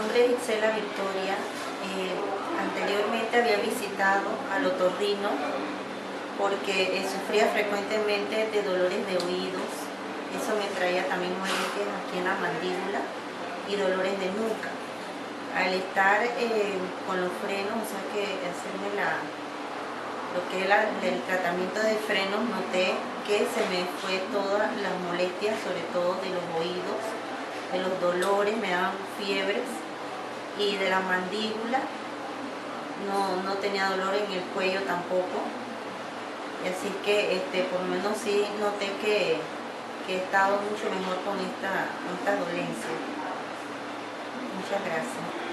nombre es Isela Victoria. Anteriormente había visitado al otorrino porque sufría frecuentemente de dolores de oídos. Eso me traía también molestias aquí en la mandíbula y dolores de nuca. Al estar con los frenos, o sea que hacerme lo que es el tratamiento de frenos, noté que se me fue todas las molestias, sobre todo de los oídos, de los dolores, me daban fiebres, y de la mandíbula no tenía dolor, en el cuello tampoco. Y así que por lo menos sí noté que he estado mucho mejor con esta dolencia. Muchas gracias.